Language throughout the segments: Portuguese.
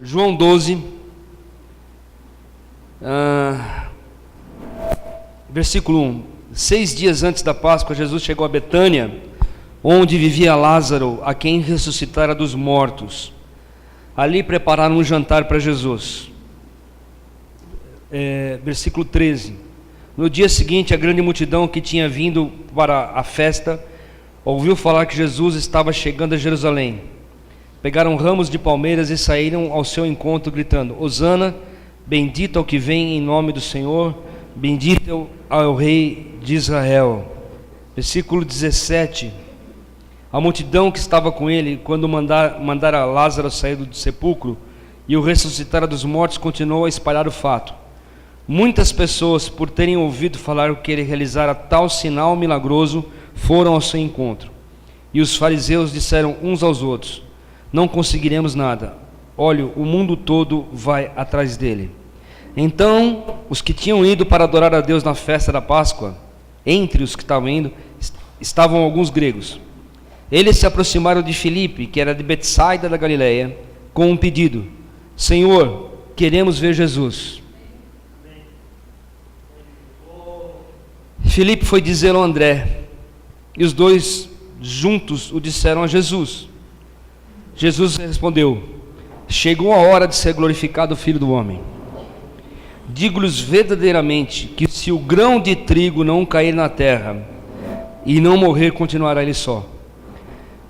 João 12, versículo 1. 6 dias antes da Páscoa, Jesus chegou a Betânia, onde vivia Lázaro, a quem ressuscitara dos mortos. Ali prepararam um jantar para Jesus. Versículo 13. No dia seguinte, a grande multidão que tinha vindo para a festa ouviu falar que Jesus estava chegando a Jerusalém. Pegaram ramos de palmeiras e saíram ao seu encontro, gritando: Hosana, bendito é o que vem em nome do Senhor, bendito é o Rei de Israel. Versículo 17. A multidão que estava com ele, quando mandara Lázaro sair do sepulcro e o ressuscitara dos mortos, continuou a espalhar o fato. Muitas pessoas, por terem ouvido falar que ele realizara tal sinal milagroso, foram ao seu encontro. E os fariseus disseram uns aos outros: não conseguiremos nada. Olha, o mundo todo vai atrás dele. Então, os que tinham ido para adorar a Deus na festa da Páscoa, entre os que estavam indo, estavam alguns gregos. Eles se aproximaram de Filipe, que era de Betsaida da Galileia, com um pedido: Senhor, queremos ver Jesus. Filipe foi dizê-lo a André, e os dois juntos o disseram a Jesus. Jesus respondeu: chegou a hora de ser glorificado o Filho do Homem. Digo-lhes verdadeiramente que se o grão de trigo não cair na terra e não morrer, continuará ele só,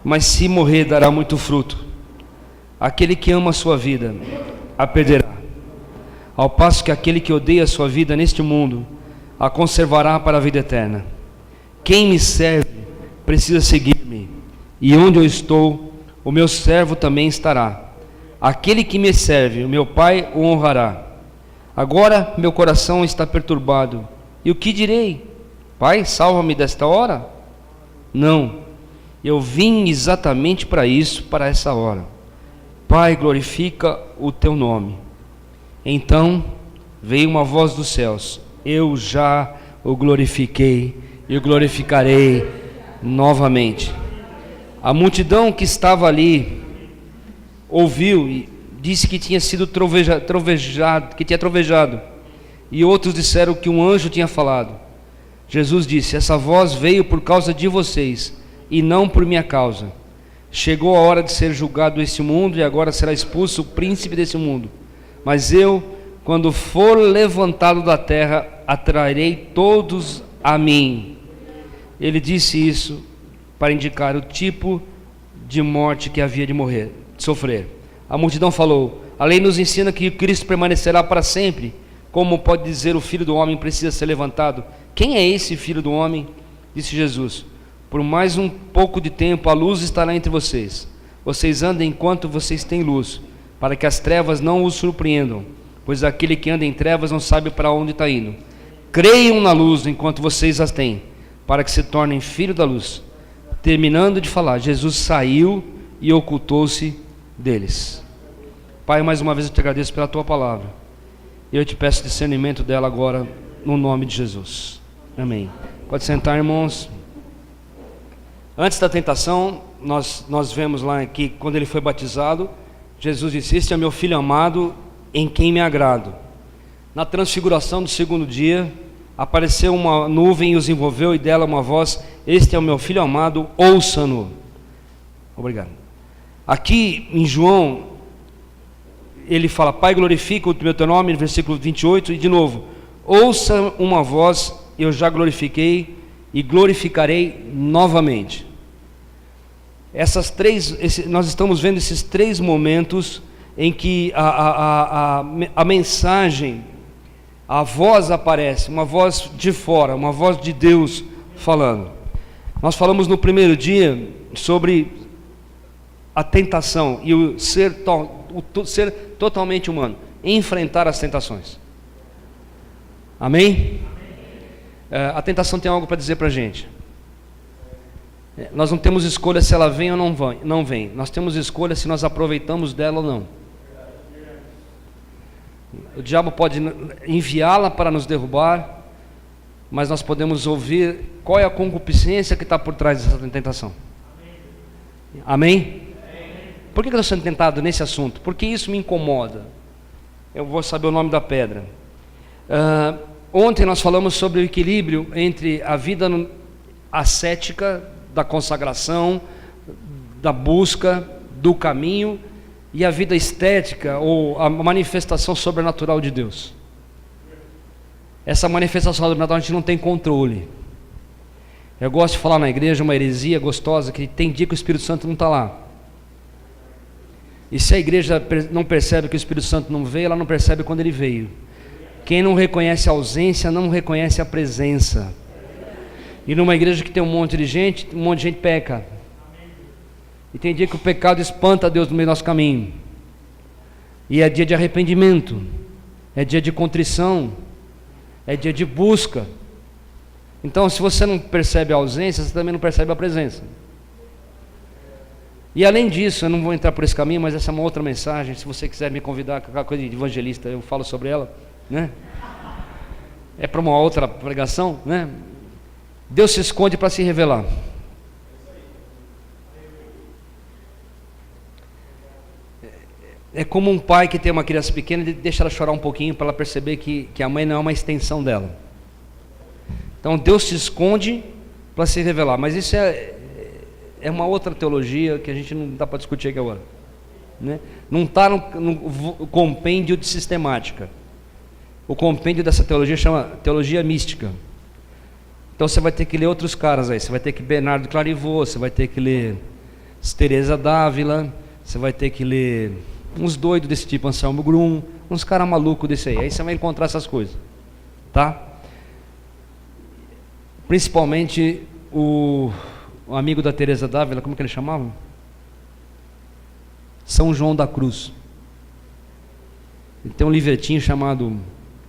mas se morrer, dará muito fruto. Aquele que ama a sua vida a perderá, ao passo que aquele que odeia a sua vida neste mundo a conservará para a vida eterna. Quem me serve precisa seguir-me, e onde eu estou, o meu servo também estará. Aquele que me serve, o meu Pai o honrará. Agora meu coração está perturbado, e o que direi? Pai, salva-me desta hora? Não, eu vim exatamente para isso, para essa hora. Pai, glorifica o teu nome. Então veio uma voz dos céus: eu já o glorifiquei e o glorificarei novamente. A multidão que estava ali ouviu e disse que tinha sido trovejado, que tinha trovejado, e outros disseram que um anjo tinha falado. Jesus disse: essa voz veio por causa de vocês e não por minha causa. Chegou a hora de ser julgado esse mundo, e agora será expulso o príncipe desse mundo. Mas eu, quando for levantado da terra, atrairei todos a mim. Ele disse isso para indicar o tipo de morte que havia de sofrer. A multidão falou: a lei nos ensina que Cristo permanecerá para sempre. Como pode dizer o Filho do Homem precisa ser levantado? Quem é esse Filho do Homem? Disse Jesus: por mais um pouco de tempo a luz estará entre vocês. Vocês andem enquanto vocês têm luz, para que as trevas não os surpreendam, pois aquele que anda em trevas não sabe para onde está indo. Creiam na luz enquanto vocês as têm, para que se tornem filhos da luz. Terminando de falar, Jesus saiu e ocultou-se deles. Pai, mais uma vez eu te agradeço pela tua palavra, e eu te peço discernimento dela agora, no nome de Jesus. Amém. Pode sentar, irmãos. Antes da tentação, nós vemos lá que quando ele foi batizado, Jesus disse: este é meu filho amado, em quem me agrado. Na transfiguração do segundo dia, apareceu uma nuvem e os envolveu, e dela uma voz: este é o meu filho amado, ouça-no. Obrigado. Aqui em João, ele fala: Pai, glorifica o teu nome, no versículo 28, e de novo: ouça uma voz, eu já glorifiquei e glorificarei novamente. Nós estamos vendo esses três momentos em que a mensagem, a voz aparece, uma voz de fora, uma voz de Deus falando. Nós falamos no primeiro dia sobre a tentação e o ser totalmente humano, enfrentar as tentações. Amém? A tentação tem algo para dizer para a gente. Nós não temos escolha se ela vem ou não vem. Nós temos escolha se nós aproveitamos dela ou não. O diabo pode enviá-la para nos derrubar, mas nós podemos ouvir qual é a concupiscência que está por trás dessa tentação. Amém? por que eu estou sendo tentado nesse assunto? Porque isso me incomoda. Eu vou saber o nome da pedra. Ontem nós falamos sobre o equilíbrio entre a vida ascética, da consagração, da busca, do caminho, e a vida estética, ou a manifestação sobrenatural de Deus. Essa manifestação sobrenatural a gente não tem controle. Eu gosto de falar na igreja uma heresia gostosa, que tem dia que o Espírito Santo não está lá. E se a igreja não percebe que o Espírito Santo não veio, ela não percebe quando ele veio. Quem não reconhece a ausência, não reconhece a presença. E numa igreja que tem um monte de gente peca. E tem dia que o pecado espanta Deus no meio do nosso caminho. E é dia de arrependimento, é dia de contrição, é dia de busca. Então, se você não percebe a ausência, você também não percebe a presença. E além disso, eu não vou entrar por esse caminho, mas essa é uma outra mensagem. Se você quiser me convidar, qualquer coisa de evangelista, eu falo sobre ela, né? É para uma outra pregação, né? Deus se esconde para se revelar. É como um pai que tem uma criança pequena e deixa ela chorar um pouquinho para ela perceber que a mãe não é uma extensão dela. Então Deus se esconde para se revelar. Mas isso é uma outra teologia que a gente não dá para discutir aqui agora, né? Não está no compêndio de sistemática. O compêndio dessa teologia chama teologia mística. Então você vai ter que ler outros caras aí. Você vai ter que Bernardo Clairvaux, você vai ter que ler Teresa d'Ávila, você vai ter que ler uns doidos desse tipo, Anselmo Grum, uns caras malucos desse aí. Aí você vai encontrar essas coisas, tá? Principalmente o amigo da Teresa d'Ávila, como que ele chamava? São João da Cruz. Ele tem um livretinho chamado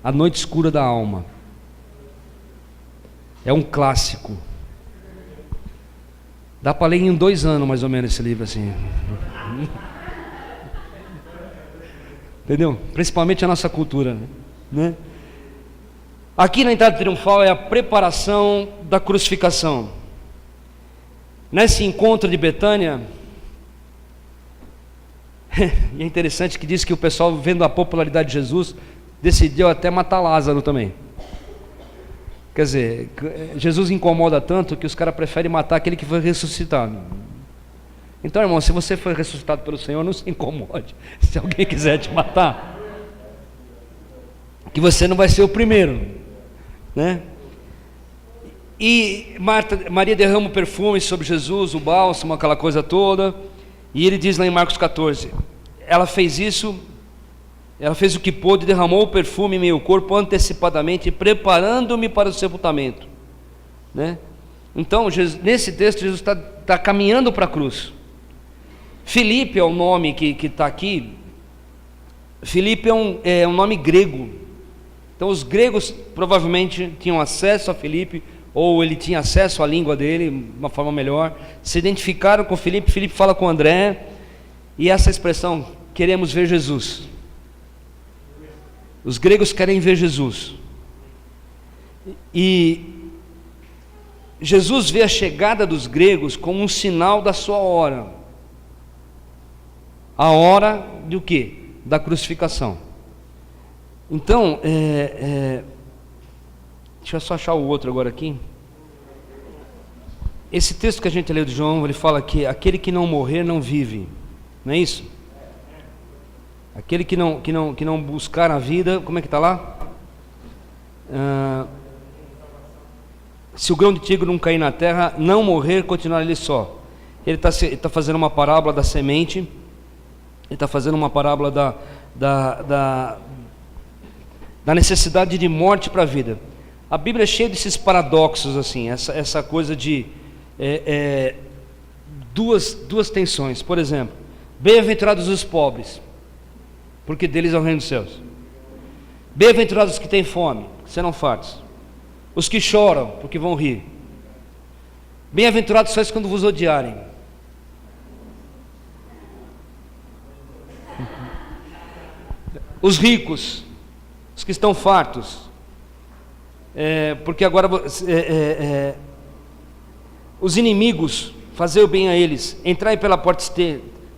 A Noite Escura da Alma. É um clássico. Dá para ler em 2 anos mais ou menos esse livro assim. Entendeu? Principalmente a nossa cultura, né? Aqui na entrada triunfal é a preparação da crucificação. Nesse encontro de Betânia, e é interessante que diz que o pessoal, vendo a popularidade de Jesus, decidiu até matar Lázaro também. Quer dizer, Jesus incomoda tanto que os caras preferem matar aquele que foi ressuscitado. Então, irmão, se você foi ressuscitado pelo Senhor, não se incomode se alguém quiser te matar, que você não vai ser o primeiro, né? E Maria derrama o perfume sobre Jesus, o bálsamo, aquela coisa toda. E ele diz lá em Marcos 14, ela fez isso, ela fez o que pôde, derramou o perfume em meu corpo antecipadamente, preparando-me para o sepultamento, né? Então, nesse texto, Jesus está caminhando para a cruz. Filipe é o nome que está aqui. Filipe é um nome grego. Então os gregos provavelmente tinham acesso a Filipe, ou ele tinha acesso à língua dele, de uma forma melhor. Se identificaram com Filipe. Filipe fala com André, e essa expressão, queremos ver Jesus. Os gregos querem ver Jesus. E Jesus vê a chegada dos gregos como um sinal da sua hora. A hora do quê? Da crucificação. Então, deixa eu só achar o outro agora aqui. Esse texto que a gente leu de João, ele fala que aquele que não morrer não vive. Não é isso? Aquele que não buscar a vida, como é que está lá? Se o grão de trigo não cair na terra, não morrer, continuar ele só. Ele está fazendo uma parábola da semente. Ele está fazendo uma parábola da necessidade de morte para a vida. A Bíblia é cheia desses paradoxos assim, essa coisa de duas tensões. Por exemplo, bem-aventurados os pobres, porque deles é o reino dos céus. Bem-aventurados os que têm fome, que serão fartos. Os que choram, porque vão rir. Bem-aventurados sois quando vos odiarem. Os ricos, os que estão fartos, porque agora os inimigos, fazer o bem a eles, entrai pela porta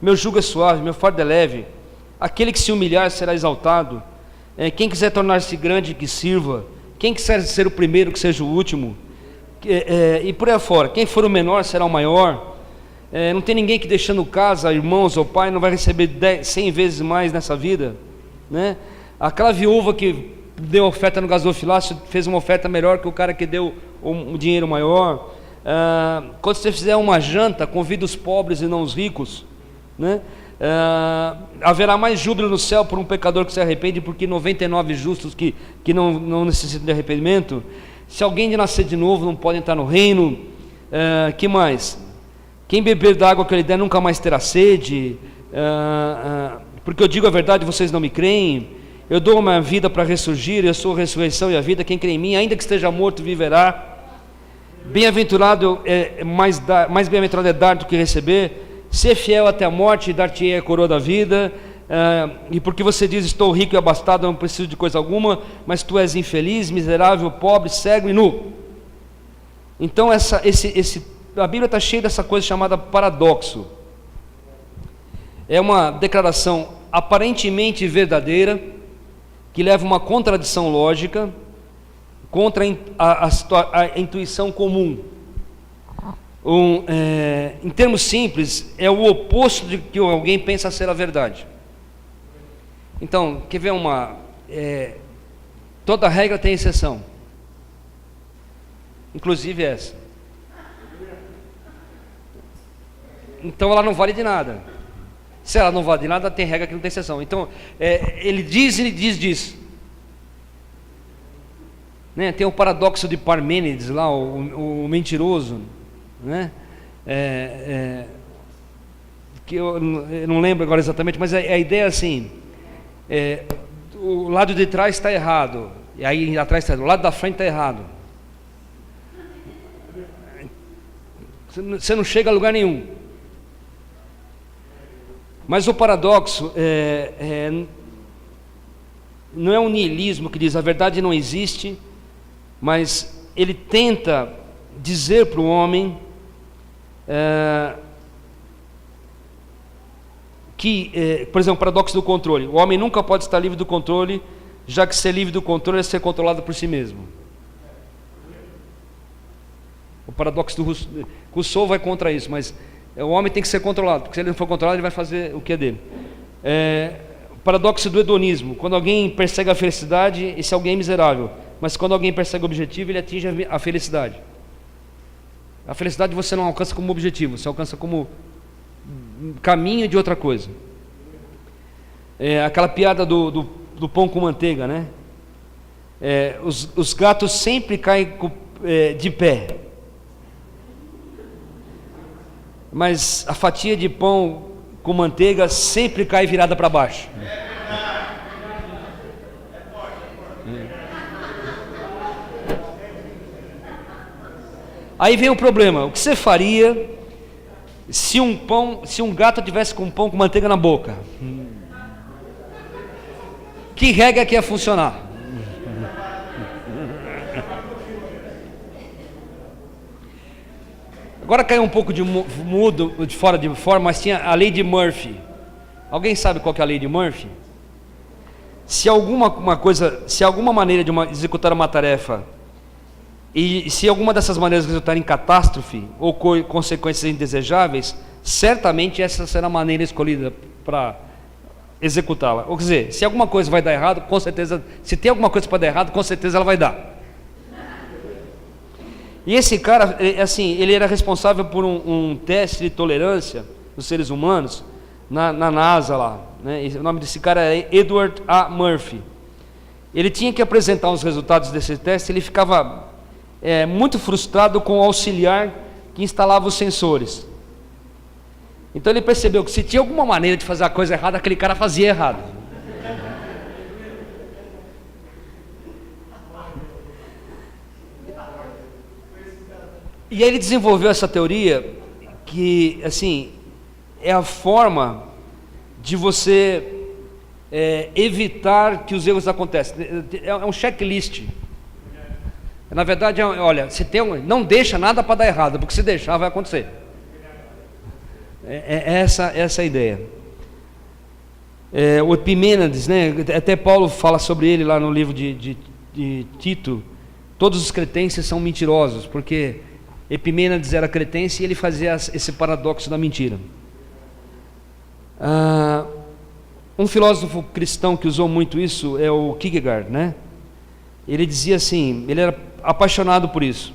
meu jugo é suave, meu fardo é leve. Aquele que se humilhar será exaltado. Quem quiser tornar-se grande, que sirva. Quem quiser ser o primeiro, que seja o último. E por aí afora. Quem for o menor será o maior. Não tem ninguém que deixando casa, irmãos ou pai, não vai receber 100 vezes mais nessa vida, né? Aquela viúva que deu oferta no gasofilácio fez uma oferta melhor que o cara que deu um dinheiro maior. Quando você fizer uma janta, convida os pobres e não os ricos, né? Haverá mais júbilo no céu por um pecador que se arrepende, porque 99 justos que não necessitam de arrependimento. Se alguém de nascer de novo não pode entrar no reino. Que mais? Quem beber da água que eu lhe der nunca mais terá sede. Porque eu digo a verdade, vocês não me creem. Eu dou uma vida para ressurgir, eu sou a ressurreição e a vida. Quem crê em mim, ainda que esteja morto, viverá. Bem-aventurado mais bem-aventurado é dar do que receber. Ser fiel até a morte e dar-te-ei a coroa da vida. E porque você diz, estou rico e abastado, não preciso de coisa alguma, mas tu és infeliz, miserável, pobre, cego e nu. Então a Bíblia está cheia dessa coisa chamada paradoxo. É uma declaração aparentemente verdadeira, que leva uma contradição lógica contra a intuição comum. Em termos simples, é o oposto de que alguém pensa ser a verdade. Então, quer ver toda regra tem exceção, inclusive essa. Então ela não vale de nada. Se ela não vale de nada, tem regra que não tem exceção. Então, ele diz. Né? Tem o paradoxo de Parmênides lá, o mentiroso, né? Que eu não lembro agora exatamente, mas a ideia é assim: o lado de trás está errado, e aí atrás está, o lado da frente está errado. Você não chega a lugar nenhum. Mas o paradoxo não é um niilismo que diz a verdade não existe, mas ele tenta dizer para o homem por exemplo, o paradoxo do controle. O homem nunca pode estar livre do controle, já que ser livre do controle é ser controlado por si mesmo. O paradoxo do Rousseau vai contra isso, mas o homem tem que ser controlado, porque se ele não for controlado, ele vai fazer o que é dele. O paradoxo do hedonismo. Quando alguém persegue a felicidade, esse alguém é miserável. Mas quando alguém persegue o objetivo, ele atinge a felicidade. A felicidade você não alcança como objetivo, você alcança como caminho de outra coisa. Aquela piada do pão com manteiga, né? Os gatos sempre caem de pé, mas a fatia de pão com manteiga sempre cai virada para baixo. Aí vem o problema: o que você faria se um gato tivesse com um pão com manteiga na boca? Que regra que ia funcionar? Agora caiu um pouco de mudo, de fora de forma, mas tinha a lei de Murphy. Alguém sabe qual que é a lei de Murphy? Se alguma maneira de executar uma tarefa, e se alguma dessas maneiras resultar em catástrofe ou consequências indesejáveis, certamente essa será a maneira escolhida para executá-la. Ou quer dizer, se alguma coisa vai dar errado, com certeza, se tem alguma coisa para dar errado, com certeza ela vai dar. E esse cara, assim, ele era responsável por um teste de tolerância dos seres humanos na NASA lá, né? O nome desse cara é Edward A. Murphy. Ele tinha que apresentar os resultados desse teste. Ele ficava muito frustrado com o auxiliar que instalava os sensores. Então ele percebeu que se tinha alguma maneira de fazer a coisa errada, aquele cara fazia errado. E aí ele desenvolveu essa teoria que, assim, é a forma de você evitar que os erros aconteçam. É um checklist. Na verdade, olha, não deixa nada para dar errado, porque se deixar vai acontecer. É essa a ideia. O Epimênides, né? Até Paulo fala sobre ele lá no livro de Tito. Todos os cretenses são mentirosos, porque Epimênides era cretense e ele fazia esse paradoxo da mentira. Um filósofo cristão que usou muito isso é o Kierkegaard, né? Ele dizia assim, ele era apaixonado por isso.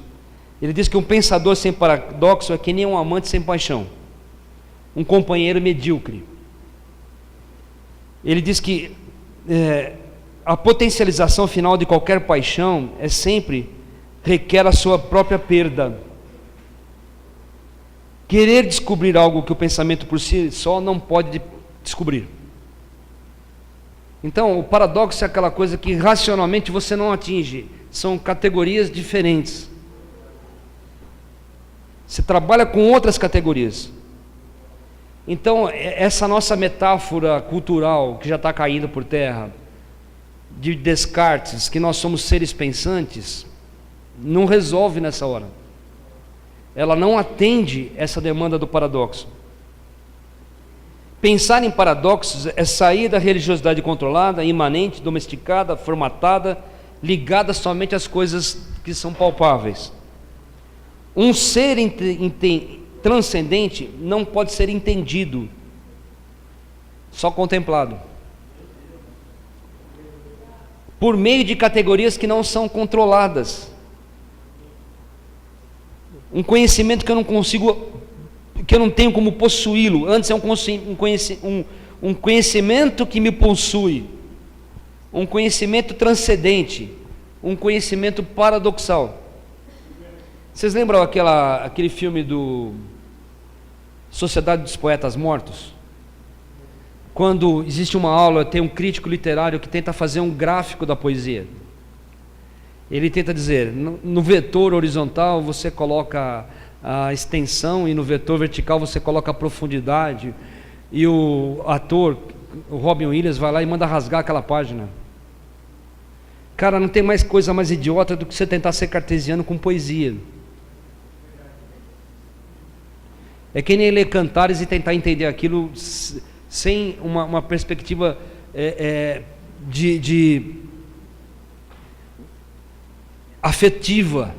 Ele diz que um pensador sem paradoxo é que nem um amante sem paixão, um companheiro medíocre. Ele diz que a potencialização final de qualquer paixão sempre requer a sua própria perda. Querer descobrir algo que o pensamento por si só não pode descobrir. Então, o paradoxo é aquela coisa que racionalmente você não atinge. São categorias diferentes. Você trabalha com outras categorias. Então, essa nossa metáfora cultural, que já está caindo por terra, de Descartes, que nós somos seres pensantes, não resolve nessa hora. Ela não atende essa demanda do paradoxo. Pensar em paradoxos é sair da religiosidade controlada, imanente, domesticada, formatada, ligada somente às coisas que são palpáveis. Um ser transcendente não pode ser entendido, só contemplado. Por meio de categorias que não são controladas. Um conhecimento que eu não consigo, que eu não tenho como possuí-lo. Antes é um conhecimento que me possui, um conhecimento transcendente, um conhecimento paradoxal. Vocês lembram aquele filme do Sociedade dos Poetas Mortos? Quando existe uma aula, tem um crítico literário que tenta fazer um gráfico da poesia. Ele tenta dizer, no vetor horizontal você coloca a extensão e no vetor vertical você coloca a profundidade, e o ator, o Robin Williams, vai lá e manda rasgar aquela página. Cara, não tem mais coisa mais idiota do que você tentar ser cartesiano com poesia. É que nem ler Cantares e tentar entender aquilo sem uma perspectiva afetiva.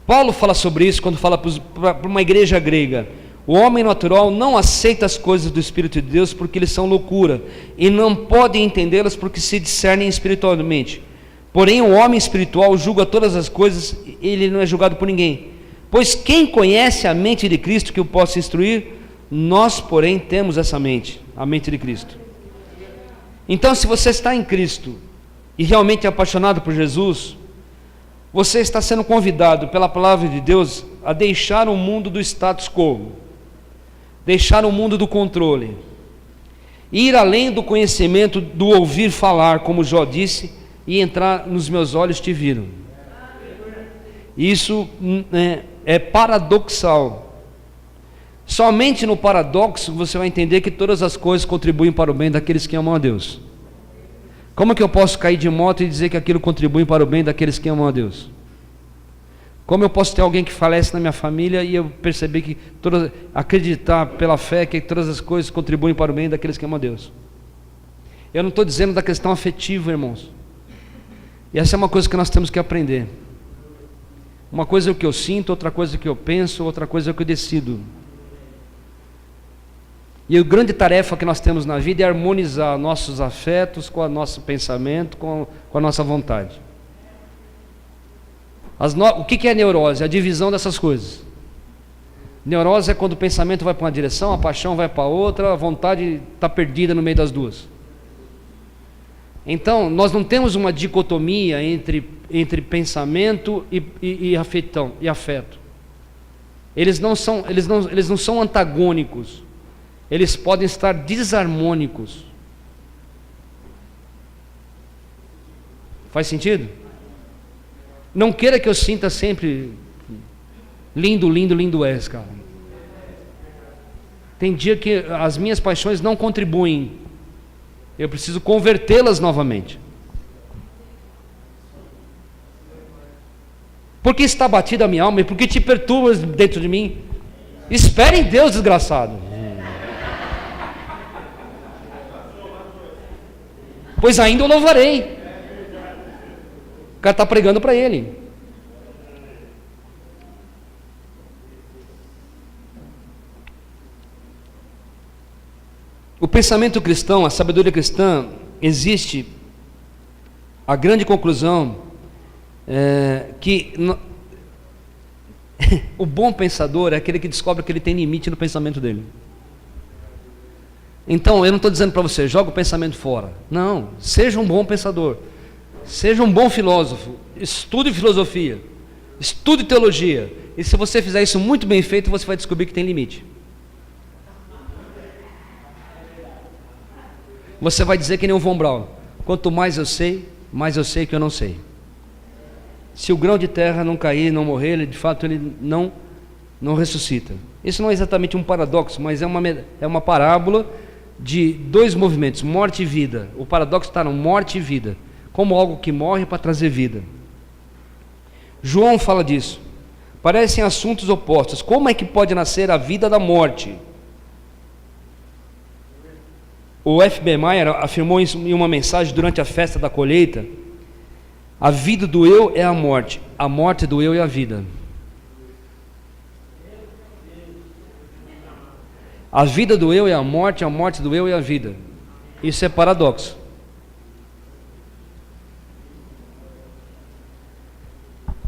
Paulo fala sobre isso quando fala para uma igreja grega: o homem natural não aceita as coisas do Espírito de Deus porque eles são loucura, e não pode entendê-las porque se discernem espiritualmente. Porém o homem espiritual julga todas as coisas, ele não é julgado por ninguém. Pois quem conhece a mente de Cristo que o possa instruir? Nós, porém, temos essa mente, a mente de Cristo. Então, se você está em Cristo e realmente é apaixonado por Jesus, você está sendo convidado pela palavra de Deus a deixar o mundo do status quo, deixar o mundo do controle, ir além do conhecimento do ouvir falar, como Jó disse, e entrar nos meus olhos te viram. Isso é paradoxal. Somente no paradoxo você vai entender que todas as coisas contribuem para o bem daqueles que amam a Deus. Como é que eu posso cair de moto e dizer que aquilo contribui para o bem daqueles que amam a Deus? Como eu posso ter alguém que falece na minha família e eu perceber que acreditar pela fé que todas as coisas contribuem para o bem daqueles que amam a Deus? Eu não estou dizendo da questão afetiva, irmãos. E essa é uma coisa que nós temos que aprender. Uma coisa é o que eu sinto, outra coisa é o que eu penso, outra coisa é o que eu decido. E a grande tarefa que nós temos na vida é harmonizar nossos afetos com o nosso pensamento, com a nossa vontade. O que é neurose? A divisão dessas coisas. Neurose é quando o pensamento vai para uma direção, a paixão vai para outra, a vontade está perdida no meio das duas. Então, nós não temos uma dicotomia entre pensamento e afeto. Eles não são antagônicos. Eles podem estar desarmônicos. Faz sentido? Não queira que eu sinta sempre lindo, lindo, lindo és, cara. Tem dia que as minhas paixões não contribuem. Eu preciso convertê-las novamente. Por que está batida a minha alma e por que te perturbas dentro de mim? Espere em Deus, desgraçado. Pois ainda o louvarei. O cara está pregando para ele. O pensamento cristão, a sabedoria cristã, existe a grande conclusão que o bom pensador é aquele que descobre que ele tem limite no pensamento dele. Então, eu não estou dizendo para você, joga o pensamento fora. Não, seja um bom pensador, seja um bom filósofo, estude filosofia, estude teologia, e se você fizer isso muito bem feito, você vai descobrir que tem limite. Você vai dizer que nem o Von Braun: quanto mais eu sei que eu não sei. Se o grão de terra não cair, não morrer, ele, de fato ele não ressuscita. Isso não é exatamente um paradoxo, mas é uma parábola de dois movimentos, morte e vida. O paradoxo está no morte e vida, como algo que morre para trazer vida. João fala disso. Parecem assuntos opostos. Como é que pode nascer a vida da morte? O F.B. Meyer afirmou isso em uma mensagem durante a festa da colheita: a vida do eu é a morte do eu é a vida. A vida do eu é a morte do eu é a vida. Isso é paradoxo.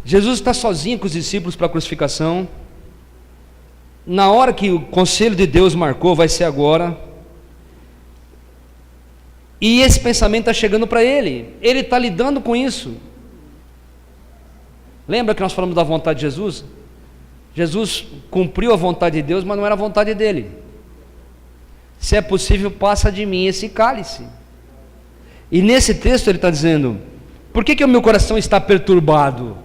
Jesus está sozinho com os discípulos para a crucificação. Na hora que o conselho de Deus marcou, vai ser agora. E esse pensamento está chegando para ele. Ele está lidando com isso. Lembra que nós falamos da vontade de Jesus? Jesus cumpriu a vontade de Deus, mas não era a vontade dele. Se é possível, passa de mim esse cálice. E nesse texto ele está dizendo: por que o meu coração está perturbado?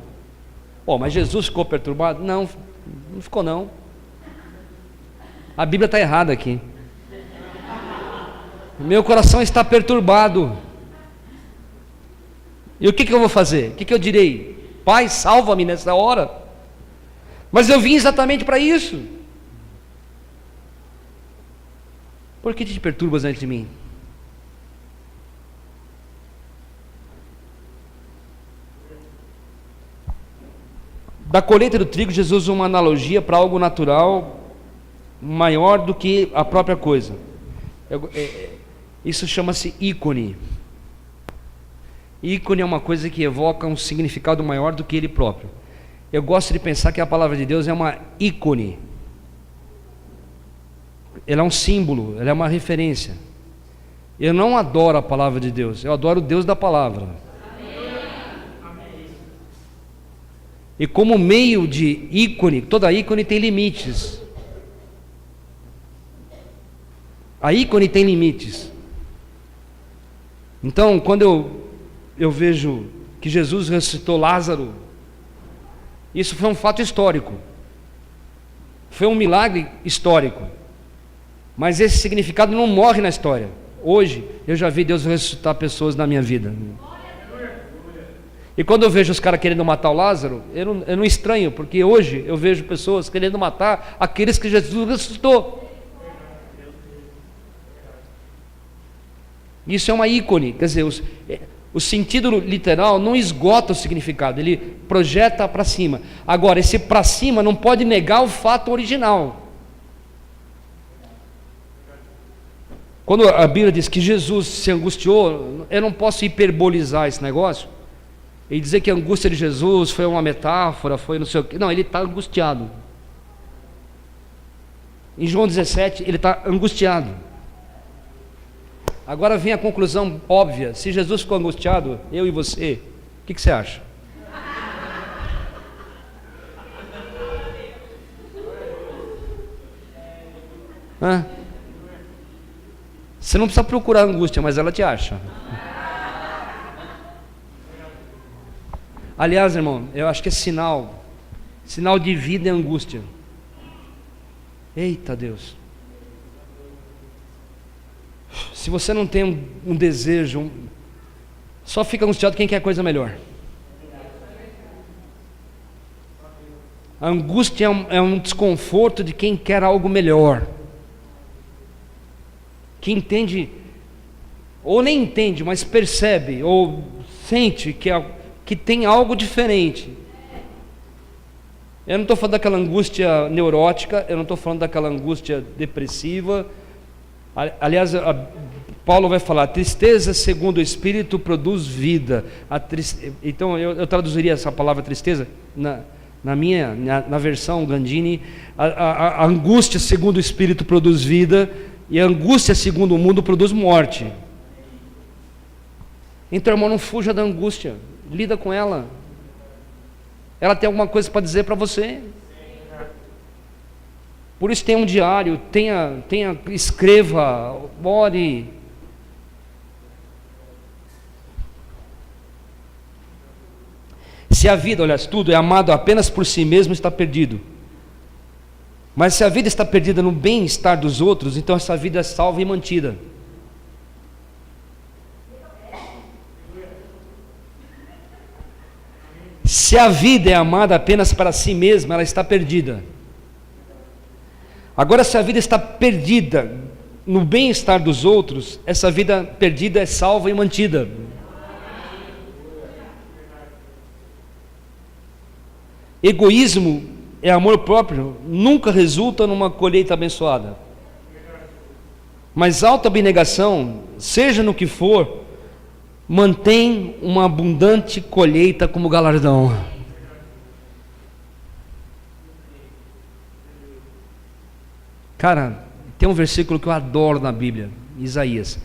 Mas Jesus ficou perturbado? Não ficou não. A Bíblia está errada aqui. Meu coração está perturbado. E o que eu vou fazer? O que eu direi? Pai, salva-me nessa hora. Mas eu vim exatamente para isso. Por que te perturbas diante de mim? Da colheita do trigo, Jesus usa uma analogia para algo natural maior do que a própria coisa. Isso chama-se ícone. Ícone é uma coisa que evoca um significado maior do que ele próprio. Eu gosto de pensar que a palavra de Deus é uma ícone. Ela é um símbolo, ela é uma referência. Eu não adoro a palavra de Deus, eu adoro o Deus da palavra. E como meio de ícone, toda ícone tem limites. A ícone tem limites. Então, quando eu vejo que Jesus ressuscitou Lázaro, isso foi um fato histórico. Foi um milagre histórico. Mas esse significado não morre na história. Hoje, eu já vi Deus ressuscitar pessoas na minha vida. E quando eu vejo os caras querendo matar o Lázaro, eu não estranho, porque hoje eu vejo pessoas querendo matar aqueles que Jesus ressuscitou. Isso é uma ícone, quer dizer, o sentido literal não esgota o significado, ele projeta para cima. Agora, esse para cima não pode negar o fato original. Quando a Bíblia diz que Jesus se angustiou, eu não posso hiperbolizar esse negócio e dizer que a angústia de Jesus foi uma metáfora, foi não sei o quê. Não, ele está angustiado. Em João 17, ele está angustiado. Agora vem a conclusão óbvia: se Jesus ficou angustiado, eu e você, o que você acha? Você não precisa procurar angústia, mas ela te acha. Aliás, irmão, eu acho que é sinal de vida é angústia. Eita Deus. Se você não tem um desejo, só fica angustiado quem quer coisa melhor. A angústia é um desconforto de quem quer algo melhor, que entende, ou nem entende, mas percebe, ou sente que tem algo diferente. Eu não estou falando daquela angústia neurótica, eu não estou falando daquela angústia depressiva. Aliás, Paulo vai falar, tristeza segundo o Espírito produz vida. Então eu traduziria essa palavra tristeza na versão Gandini, a angústia segundo o Espírito produz vida, e a angústia segundo o mundo produz morte. Então, irmão, não fuja da angústia, lida com ela. Ela tem alguma coisa para dizer para você. Por isso tenha um diário, escreva, ore. Se a vida, olha, tudo é amado apenas por si mesmo, está perdido. Mas se a vida está perdida no bem-estar dos outros, então essa vida é salva e mantida. Se a vida é amada apenas para si mesma, ela está perdida. Agora, se a vida está perdida no bem-estar dos outros, essa vida perdida é salva e mantida. Egoísmo é amor próprio, nunca resulta numa colheita abençoada. Mas auto-abnegação, seja no que for, mantém uma abundante colheita como galardão. Cara, tem um versículo que eu adoro na Bíblia, Isaías.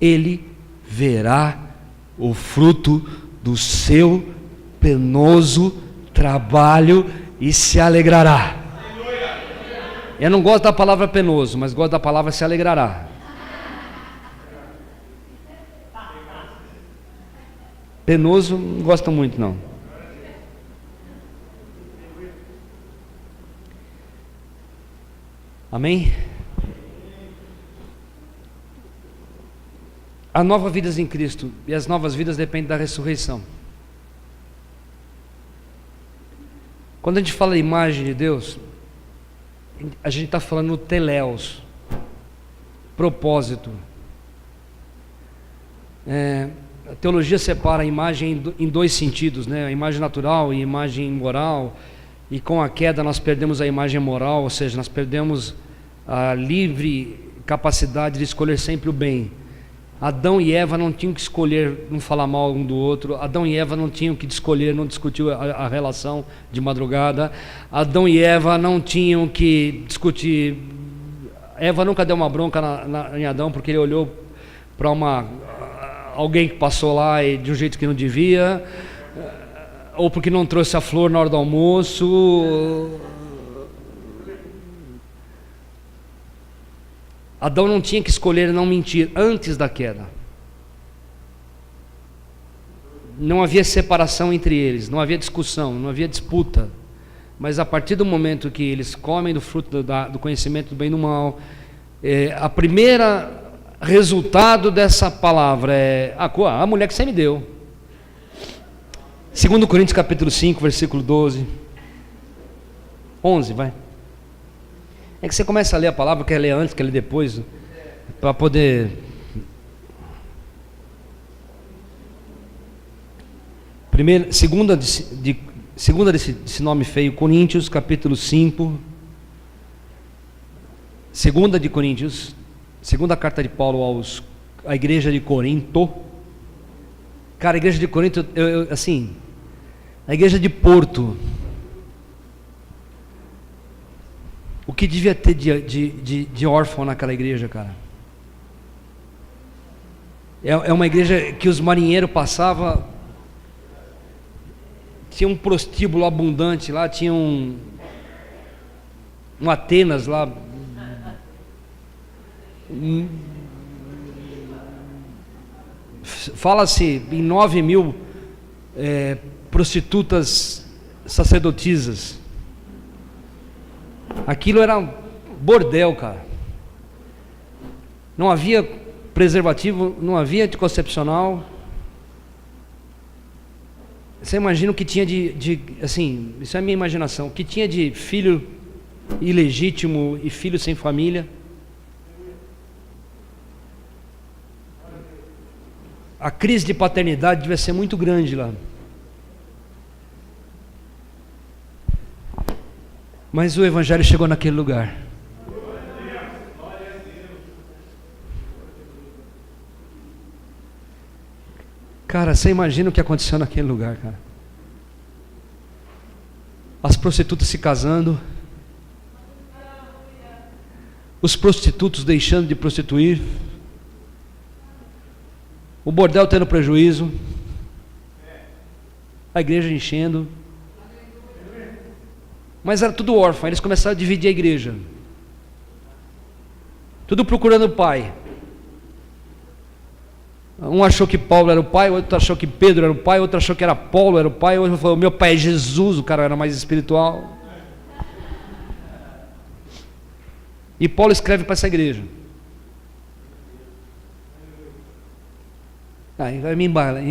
Ele verá o fruto do seu penoso trabalho e se alegrará. Eu não gosto da palavra penoso, mas gosto da palavra se alegrará. Penoso não gosto muito não. Amém? A nova vida em Cristo e as novas vidas dependem da ressurreição. Quando a gente fala imagem de Deus, a gente está falando teléos, propósito. A teologia separa a imagem em dois sentidos, né? A imagem natural e a imagem moral. E com a queda nós perdemos a imagem moral, ou seja, nós perdemos a livre capacidade de escolher sempre o bem. Adão e Eva não tinham que escolher não falar mal um do outro. Adão e Eva não tinham que escolher não discutir a relação de madrugada. Adão e Eva não tinham que discutir. Eva nunca deu uma bronca em Adão porque ele olhou para alguém que passou lá e de um jeito que não devia, ou porque não trouxe a flor na hora do almoço. Adão não tinha que escolher não mentir antes da queda. Não havia separação entre eles, não havia discussão, não havia disputa. Mas a partir do momento que eles comem do fruto do conhecimento do bem e do mal, a primeira resultado dessa palavra é a mulher que você me deu. 2 Coríntios capítulo 5, versículo 12. 11, vai. É que você começa a ler a palavra, quer ler antes, quer ler depois, para poder... Segunda desse nome feio, Coríntios, capítulo 5. Segunda de Coríntios, segunda carta de Paulo à igreja de Corinto. Cara, a igreja de Corinto, assim, a igreja de Porto, o que devia ter de órfão naquela igreja, cara? É uma igreja que os marinheiros passavam, tinha um prostíbulo abundante lá, tinha um Atenas lá, fala-se em 9.000 prostitutas sacerdotisas. Aquilo era um bordel, cara. Não havia preservativo, não havia anticoncepcional. Você imagina o que tinha assim, isso é a minha imaginação, o que tinha de filho ilegítimo e filho sem família. A crise de paternidade devia ser muito grande lá. Mas o Evangelho chegou naquele lugar. Cara, você imagina o que aconteceu naquele lugar, cara. As prostitutas se casando, os prostitutos deixando de prostituir, o bordel tendo prejuízo, a igreja enchendo. Mas era tudo órfão, eles começaram a dividir a igreja. Tudo procurando o pai. Um achou que Paulo era o pai, o outro achou que Pedro era o pai, o outro achou que era Paulo era o pai, o outro falou, meu pai é Jesus, o cara era mais espiritual. E Paulo escreve para essa igreja. Aí vai me embala.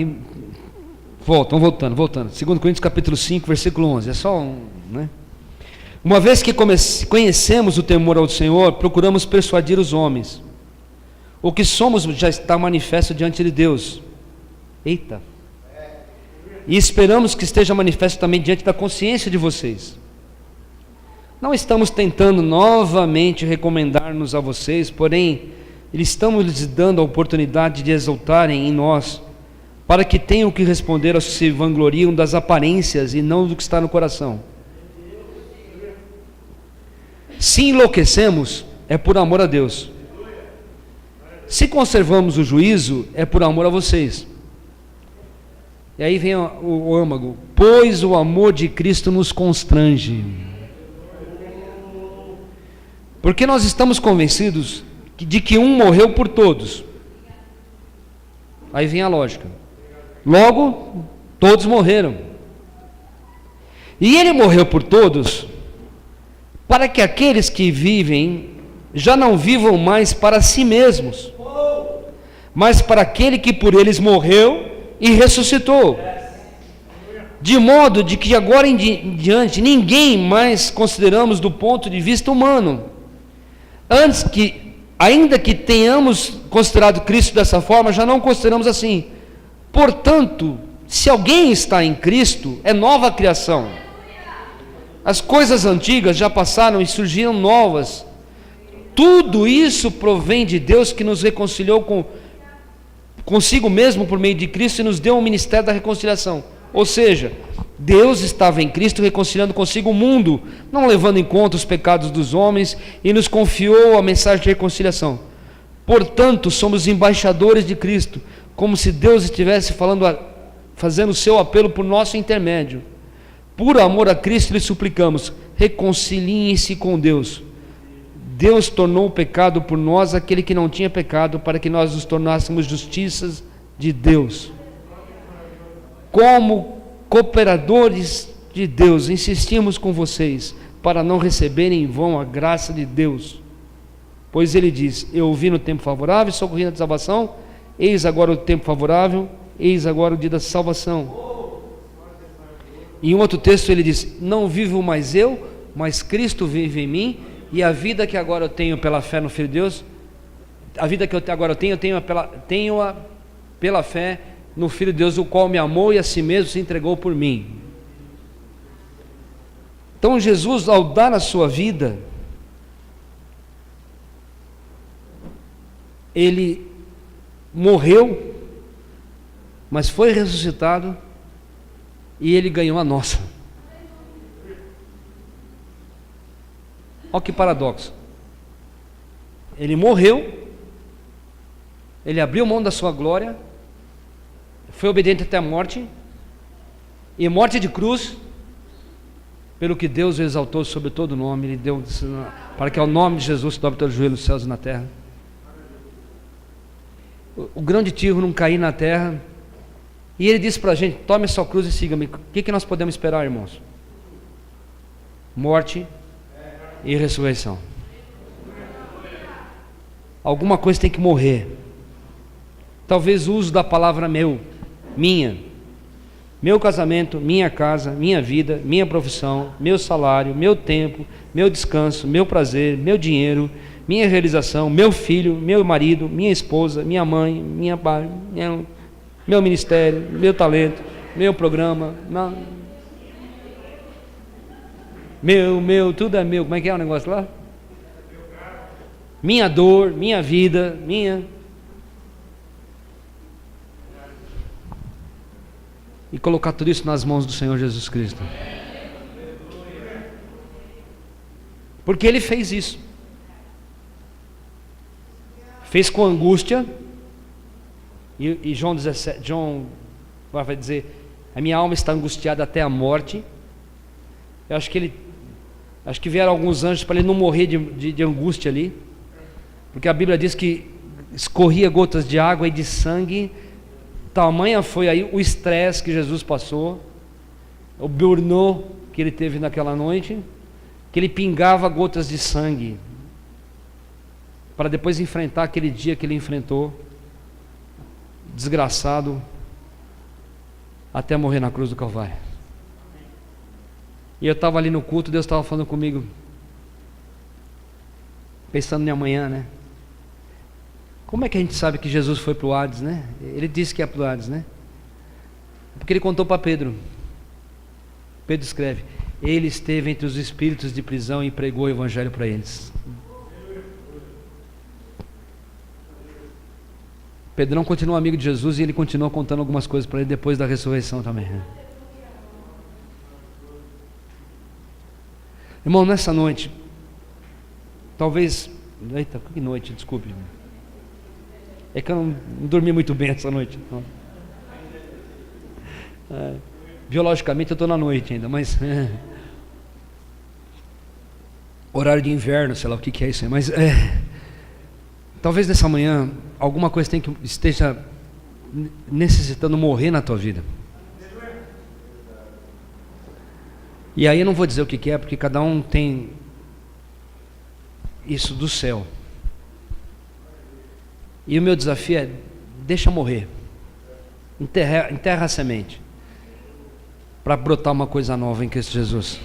Voltando. 2 Coríntios capítulo 5, versículo 11. É só né? Uma vez que conhecemos o temor ao Senhor, procuramos persuadir os homens. O que somos já está manifesto diante de Deus. Eita! E esperamos que esteja manifesto também diante da consciência de vocês. Não estamos tentando novamente recomendar-nos a vocês, porém, estamos lhes dando a oportunidade de exaltarem em nós, para que tenham o que responder aos que se vangloriam das aparências e não do que está no coração. Se enlouquecemos, é por amor a Deus. Se conservamos o juízo, é por amor a vocês. E aí vem o âmago. Pois o amor de Cristo nos constrange. Porque nós estamos convencidos de que um morreu por todos. Aí vem a lógica. Logo, todos morreram. E ele morreu por todos, para que aqueles que vivem já não vivam mais para si mesmos, mas para aquele que por eles morreu e ressuscitou. De modo de que agora em diante ninguém mais consideramos do ponto de vista humano. Ainda que tenhamos considerado Cristo dessa forma, já não consideramos assim. Portanto, se alguém está em Cristo, é nova criação. As coisas antigas já passaram e surgiram novas. Tudo isso provém de Deus, que nos reconciliou consigo mesmo por meio de Cristo e nos deu o ministério da reconciliação. Ou seja, Deus estava em Cristo reconciliando consigo o mundo, não levando em conta os pecados dos homens, e nos confiou a mensagem de reconciliação. Portanto, somos embaixadores de Cristo, como se Deus estivesse fazendo o seu apelo por nosso intermédio. Por amor a Cristo lhe suplicamos, reconciliem-se com Deus. Deus tornou o pecado por nós aquele que não tinha pecado, para que nós nos tornássemos justiças de Deus. Como cooperadores de Deus, insistimos com vocês, para não receberem em vão a graça de Deus. Pois ele diz, eu ouvi no tempo favorável, socorri na salvação, eis agora o tempo favorável, eis agora o dia da salvação. Em um outro texto ele diz, não vivo mais eu, mas Cristo vive em mim, e a vida que agora eu tenho pela fé no Filho de Deus, a vida que eu agora tenho-a pela fé no Filho de Deus, o qual me amou e a si mesmo se entregou por mim. Então Jesus, ao dar a sua vida, ele morreu, mas foi ressuscitado, e ele ganhou a nossa. Olha que paradoxo. Ele morreu, ele abriu mão da sua glória, foi obediente até a morte, e morte de cruz, pelo que Deus o exaltou sobre todo nome, ele deu para que ao nome de Jesus se dobre todo o joelho nos céus e na terra. O grão de trigo não cair na terra, e ele disse para a gente, tome a sua cruz e siga-me. O que nós podemos esperar, irmãos? Morte e ressurreição. Alguma coisa tem que morrer. Talvez o uso da palavra minha, meu casamento, minha casa, minha vida, minha profissão, meu salário, meu tempo, meu descanso, meu prazer, meu dinheiro, minha realização, meu filho, meu marido, minha esposa, minha mãe, minha pai, meu ministério, meu talento, meu programa, tudo é meu. Como é que é o negócio lá? Minha dor, minha vida, e colocar tudo isso nas mãos do Senhor Jesus Cristo. Porque Ele fez isso. Fez com angústia. E João vai dizer: a minha alma está angustiada até a morte. Eu acho que vieram alguns anjos para ele não morrer de angústia ali, porque a Bíblia diz que escorria gotas de água e de sangue. Tamanha foi aí o estresse que Jesus passou, o burnout que ele teve naquela noite, que ele pingava gotas de sangue, para depois enfrentar aquele dia que ele enfrentou, desgraçado, até morrer na cruz do Calvário. E eu estava ali no culto, Deus estava falando comigo, pensando em amanhã, né? Como é que a gente sabe que Jesus foi para o Hades, né? Ele disse que é para o Hades, né? Porque ele contou para Pedro. Pedro escreve: ele esteve entre os espíritos de prisão e pregou o evangelho para eles. Pedrão continua amigo de Jesus e ele continua contando algumas coisas para ele depois da ressurreição também. Irmão, nessa noite, talvez... Eita, que noite, desculpe. É que eu não dormi muito bem essa noite. Biologicamente eu estou na noite ainda, mas... horário de inverno, sei lá o que é isso aí, mas... talvez nessa manhã, alguma coisa esteja necessitando morrer na tua vida. E aí eu não vou dizer o que é, porque cada um tem isso do céu. E o meu desafio é: deixa morrer, enterra a semente, para brotar uma coisa nova em Cristo Jesus.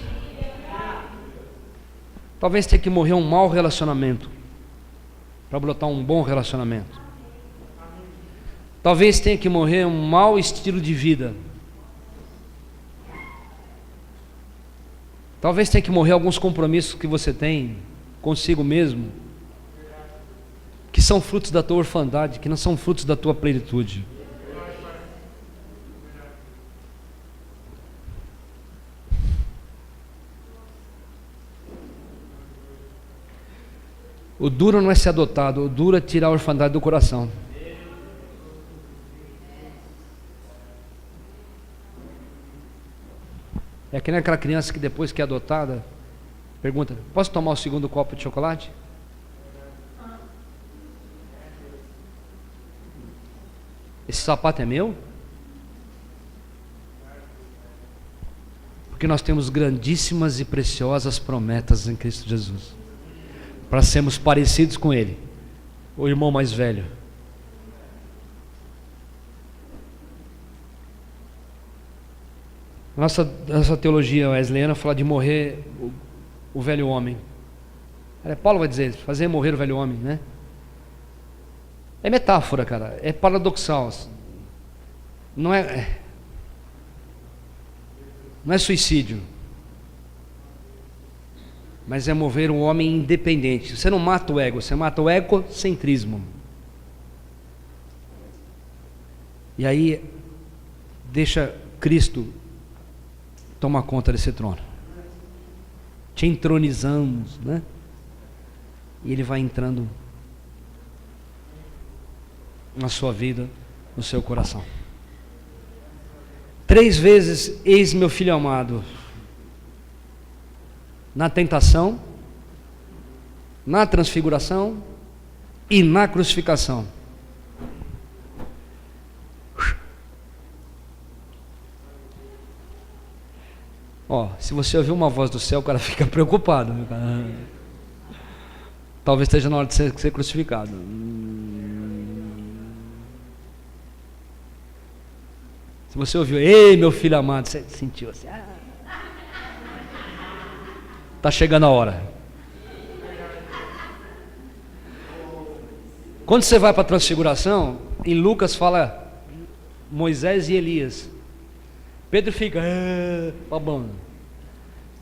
Talvez tenha que morrer um mau relacionamento, para brotar um bom relacionamento. Talvez tenha que morrer um mau estilo de vida. Talvez tenha que morrer alguns compromissos que você tem consigo mesmo, que são frutos da tua orfandade, que não são frutos da tua plenitude. O duro não é ser adotado, o duro é tirar a orfandade do coração. É que nem aquela criança que depois que é adotada, pergunta: posso tomar o segundo copo de chocolate? Esse sapato é meu? Porque nós temos grandíssimas e preciosas promessas em Cristo Jesus, para sermos parecidos com Ele, o irmão mais velho. Nossa teologia wesleyana fala de morrer o velho homem. Paulo vai dizer: fazer morrer o velho homem, né? É metáfora, cara, é paradoxal. Não é suicídio, mas é mover um homem independente. Você não mata o ego, você mata o egocentrismo. E aí deixa Cristo tomar conta desse trono. Te entronizamos, né? E Ele vai entrando na sua vida, no seu coração. 3 vezes: eis meu filho amado. Na tentação, na transfiguração e na crucificação. Se você ouvir uma voz do céu, o cara fica preocupado. Talvez esteja na hora de ser crucificado. Se você ouviu, ei meu filho amado, você sentiu assim, tá chegando a hora. Quando você vai para a transfiguração, em Lucas fala Moisés e Elias. Pedro fica babando.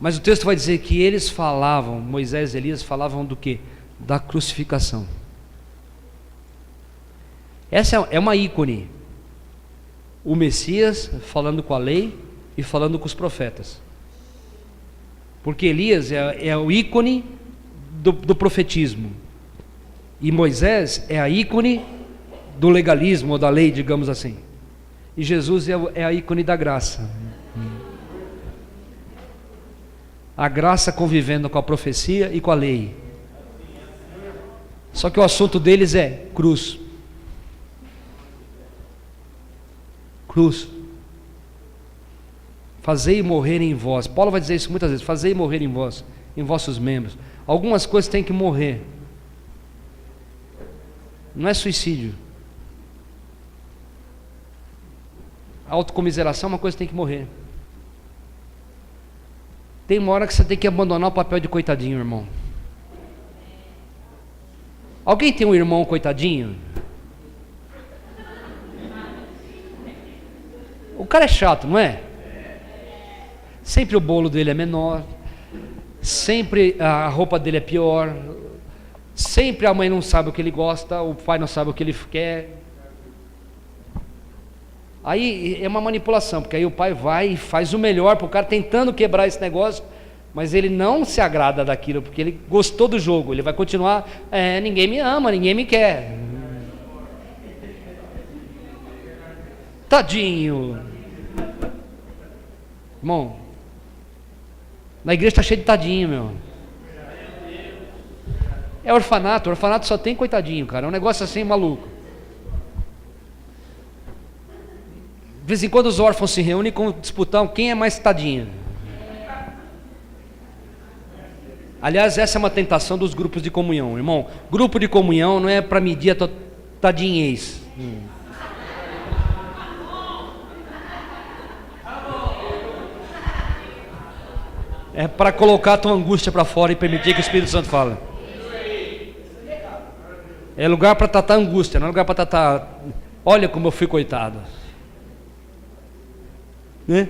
Mas o texto vai dizer que eles falavam, Moisés e Elias falavam do quê? Da crucificação. Essa é uma ícone. O Messias falando com a lei e falando com os profetas. Porque Elias é o ícone do profetismo. E Moisés é a ícone do legalismo ou da lei, digamos assim. E Jesus é a ícone da graça. A graça convivendo com a profecia e com a lei. Só que o assunto deles é cruz. Cruz. Fazei morrer em vós. Paulo vai dizer isso muitas vezes. Fazei morrer em vós, em vossos membros. Algumas coisas têm que morrer. Não é suicídio. A autocomiseração é uma coisa que tem que morrer. Tem uma hora que você tem que abandonar o papel de coitadinho, irmão. Alguém tem um irmão coitadinho? O cara é chato, não é? Sempre o bolo dele é menor. Sempre a roupa dele é pior. Sempre a mãe não sabe o que ele gosta, o pai não sabe o que ele quer. Aí é uma manipulação, porque aí o pai vai e faz o melhor para o cara tentando quebrar esse negócio, mas ele não se agrada daquilo, porque ele gostou do jogo, ele vai continuar, ninguém me ama, ninguém me quer. Tadinho. Irmão, na igreja está cheio de tadinho, meu. É orfanato, orfanato só tem coitadinho, cara, é um negócio assim maluco. De vez em quando os órfãos se reúnem e disputam quem é mais tadinho. Aliás, essa é uma tentação dos grupos de comunhão, irmão. Grupo de comunhão não é para medir a tua tadinhez. É para colocar a tua angústia para fora e permitir que o Espírito Santo fale. É lugar para tratar angústia, não é lugar para tratar. Olha como eu fui coitado. Né?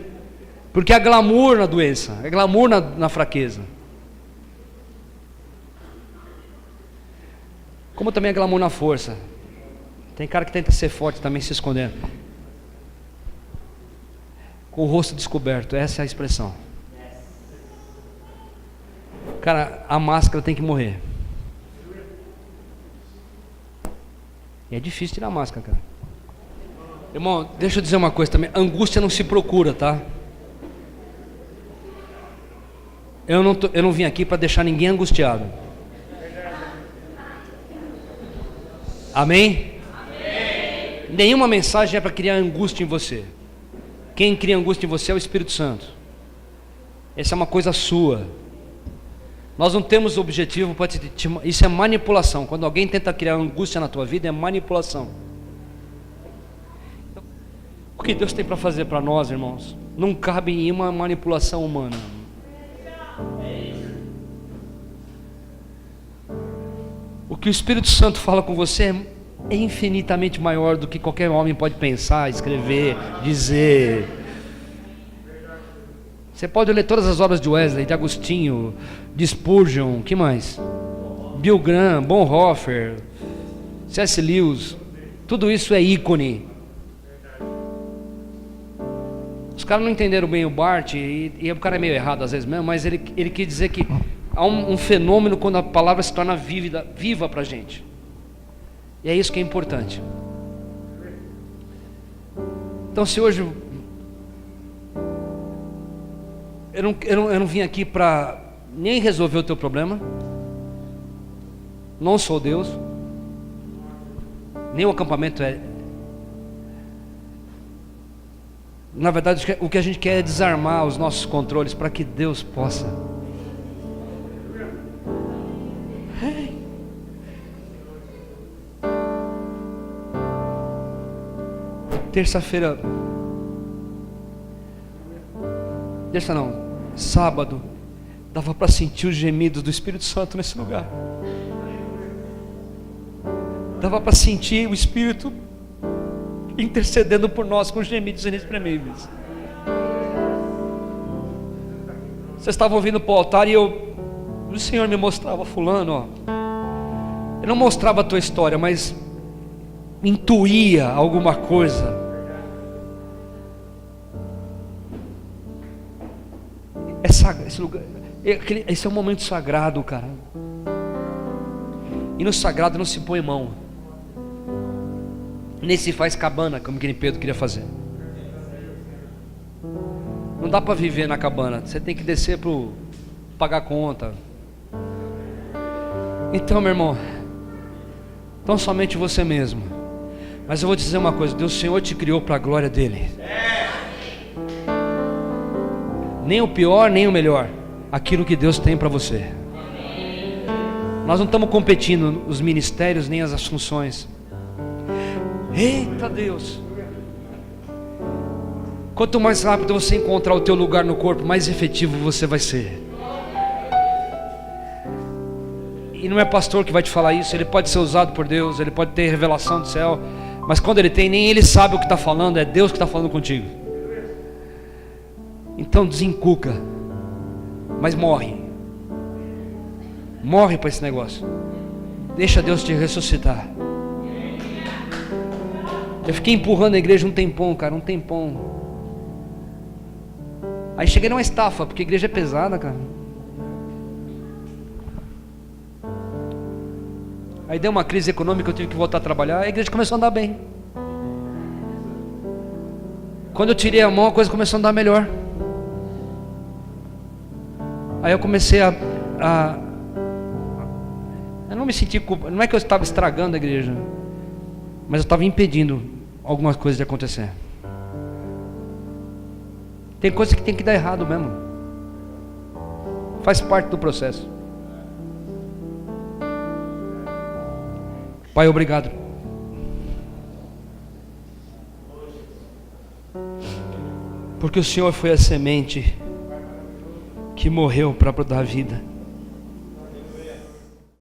Porque há glamour na doença, é glamour na fraqueza. Como também é glamour na força. Tem cara que tenta ser forte também se escondendo. Com o rosto descoberto, essa é a expressão. Cara, a máscara tem que morrer. E é difícil tirar a máscara, cara. Irmão, deixa eu dizer uma coisa também. Angústia não se procura, tá? Eu não vim aqui para deixar ninguém angustiado. Amém? Amém? Nenhuma mensagem é para criar angústia em você. Quem cria angústia em você é o Espírito Santo. Essa é uma coisa sua. Nós não temos objetivo para isso é manipulação. Quando alguém tenta criar angústia na tua vida, é manipulação. O que Deus tem para fazer para nós, irmãos, não cabe em uma manipulação humana. O que o Espírito Santo fala com você é infinitamente maior do que qualquer homem pode pensar, escrever, dizer. Você pode ler todas as obras de Wesley, de Agostinho, de Spurgeon, que mais? Bill Graham, Bonhoeffer, C.S. Lewis. Tudo isso é ícone. Os caras não entenderam bem o Barth, e o cara é meio errado às vezes mesmo, mas ele quis dizer que há um fenômeno quando a palavra se torna viva para a gente. E é isso que é importante. Então, se hoje eu não vim aqui para nem resolver o teu problema, não sou Deus, nem o acampamento é. Na verdade, o que a gente quer é desarmar os nossos controles para que Deus possa. Terça-feira terça não, sábado, dava para sentir os gemidos do Espírito Santo nesse lugar. Dava para sentir o Espírito intercedendo por nós com gemidos inexprimíveis. Vocês estavam vindo para o altar e o Senhor me mostrava fulano, ó. Ele não mostrava a tua história, mas intuía alguma coisa. Esse lugar, esse é um momento sagrado, cara. E no sagrado não se põe mão, nem se faz cabana, como que Pedro queria fazer. Não dá para viver na cabana. Você tem que descer para pagar conta. Então, meu irmão, não somente você mesmo, mas eu vou te dizer uma coisa: Deus, o Senhor te criou para a glória dele. Nem o pior, nem o melhor, aquilo que Deus tem para você. Nós não estamos competindo os ministérios nem as funções. Eita Deus! Quanto mais rápido você encontrar o teu lugar no corpo, mais efetivo você vai ser. E não é pastor que vai te falar isso. Ele pode ser usado por Deus, ele pode ter revelação do céu, mas quando ele tem, nem ele sabe o que está falando. É Deus que está falando contigo. Então desencuca, mas morre para esse negócio. Deixa Deus te ressuscitar. Eu fiquei empurrando a igreja um tempão, cara, um tempão. Aí cheguei numa estafa, porque a igreja é pesada, cara. Aí deu uma crise econômica, eu tive que voltar a trabalhar. A igreja começou a andar bem. Quando eu tirei a mão, a coisa começou a andar melhor. Aí eu comecei eu não me senti culpa. Não é que eu estava estragando a igreja, mas eu estava impedindo algumas coisas de acontecer. Tem coisas que tem que dar errado mesmo. Faz parte do processo. Pai, obrigado. Porque o Senhor foi a semente que morreu para dar vida.